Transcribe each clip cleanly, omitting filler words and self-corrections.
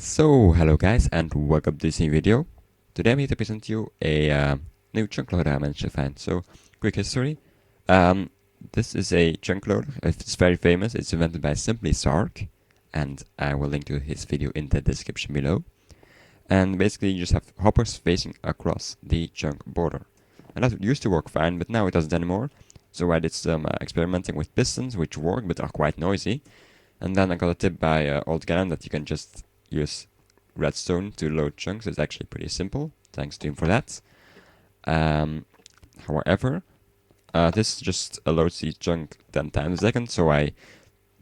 So, hello guys and welcome to this new video. Today I'm here to present you a new chunk loader I managed to find. So, quick history. This is a chunk loader. It's very famous. It's invented by SimplySarc, and I will link to his video in the description below. And basically you just have hoppers facing across the chunk border. And that used to work fine, but now it doesn't anymore. So I did some experimenting with pistons, which work but are quite noisy. And then I got a tip by Old Gannon that you can just use redstone to load chunks. It's actually pretty simple. Thanks to him for that. However, this just loads the chunk 10 times a second, so I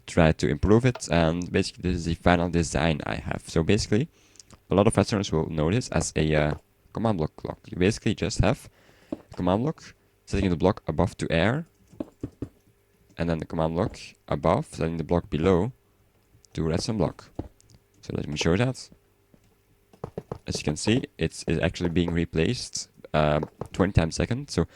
tried to improve it, and basically this is the final design I have. So basically, a lot of listeners will know this as a command block clock. You basically just have a command block setting the block above to air, and then the command block above setting the block below to redstone block. So let me show that. As you can see, it's actually being replaced 20 times a second. So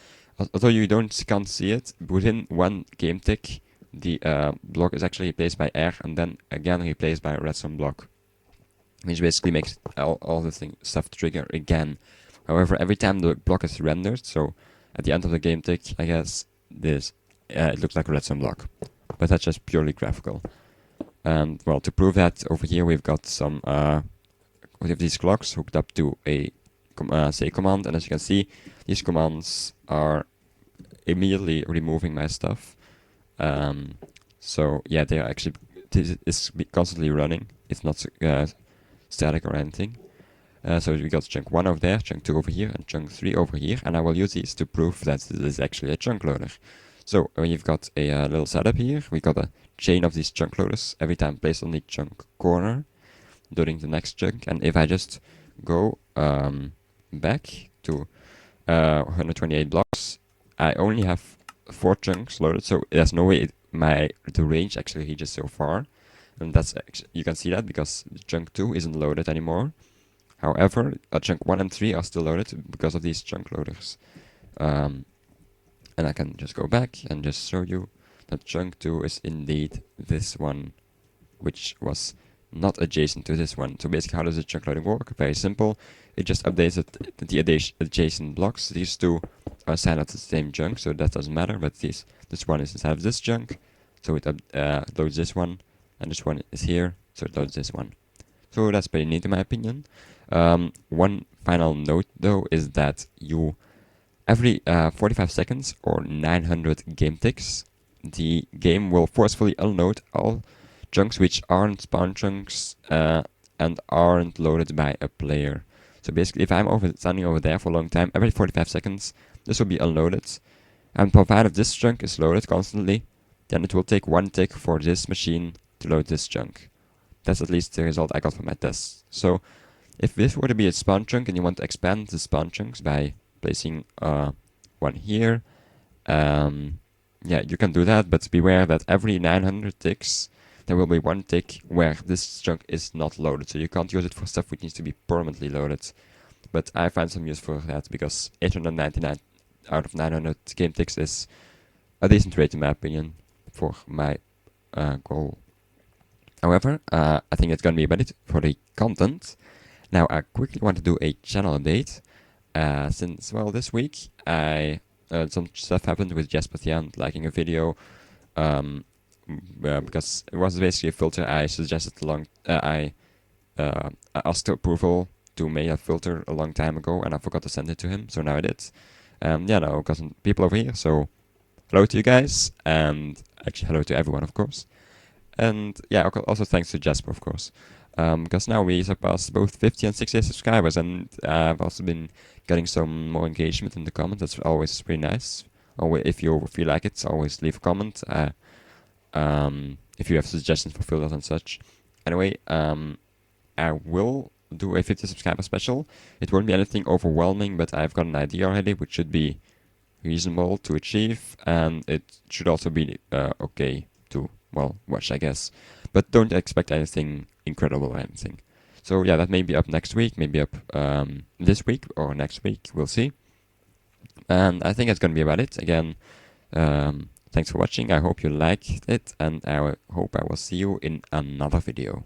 although you can't see it, within one game tick, the block is actually replaced by air and then again replaced by a redstone block, which basically makes all the stuff trigger again. However, every time the block is rendered, so at the end of the game tick, I guess this it looks like a redstone block, but that's just purely graphical. And well, to prove that, over here we've got some we have these clocks hooked up to a say command, and as you can see, these commands are immediately removing my stuff. So yeah, they are actually it's constantly running. It's not static or anything. So we got chunk 1 over there, chunk 2 over here, and chunk 3 over here, and I will use these to prove that this is actually a chunk loader. So you've got a little setup here. We got a chain of these chunk loaders, every time placed on the chunk corner during the next chunk. And if I just go back to 128 blocks, I only have 4 chunks loaded, so there's no way the range actually reaches so far. And that's you can see that because chunk 2 isn't loaded anymore. However, chunk 1 and 3 are still loaded because of these chunk loaders. And I can just go back and just show you that chunk 2 is indeed this one, which was not adjacent to this one. So basically, how does the chunk loading work? Very simple. It just updates the adjacent blocks. These two are assigned at the same chunk, so that doesn't matter. But this one is inside of this chunk, so it loads this one, and this one is here, so it loads this one. So that's pretty neat in my opinion. One final note though is that every 45 seconds or 900 game ticks, the game will forcefully unload all chunks which aren't spawn chunks and aren't loaded by a player. So basically, if I'm standing over there for a long time, every 45 seconds, this will be unloaded. And provided this chunk is loaded constantly, then it will take 1 tick for this machine to load this chunk. That's at least the result I got from my tests. So if this were to be a spawn chunk and you want to expand the spawn chunks by placing one here, yeah, you can do that, but beware that every 900 ticks there will be 1 tick where this chunk is not loaded, so you can't use it for stuff which needs to be permanently loaded. But I find some use for that because 899 out of 900 game ticks is a decent rate in my opinion for my goal. However, I think it's gonna be about it for the content. Now I quickly want to do a channel update. Since, well, this week some stuff happened with Jasper the Ant liking a video, because it was basically a filter I suggested I asked approval to make a filter a long time ago, and I forgot to send it to him, so now I did. Yeah, now I've got some people over here, so hello to you guys, and actually hello to everyone, of course. And yeah, also thanks to Jasper, of course. Because now we surpassed both 50 and 60 subscribers, and I've also been getting some more engagement in the comments. That's always pretty nice. If you feel like it, always leave a comment. If you have suggestions for filters and such. Anyway, I will do a 50 subscriber special. It won't be anything overwhelming, but I've got an idea already, which should be reasonable to achieve, and it should also be okay to, well, watch, I guess. But don't expect anything incredible or anything. So yeah, that may be up next week, maybe up this week or next week, we'll see. And I think that's gonna be about it. Again, thanks for watching, I hope you liked it, and I hope I will see you in another video.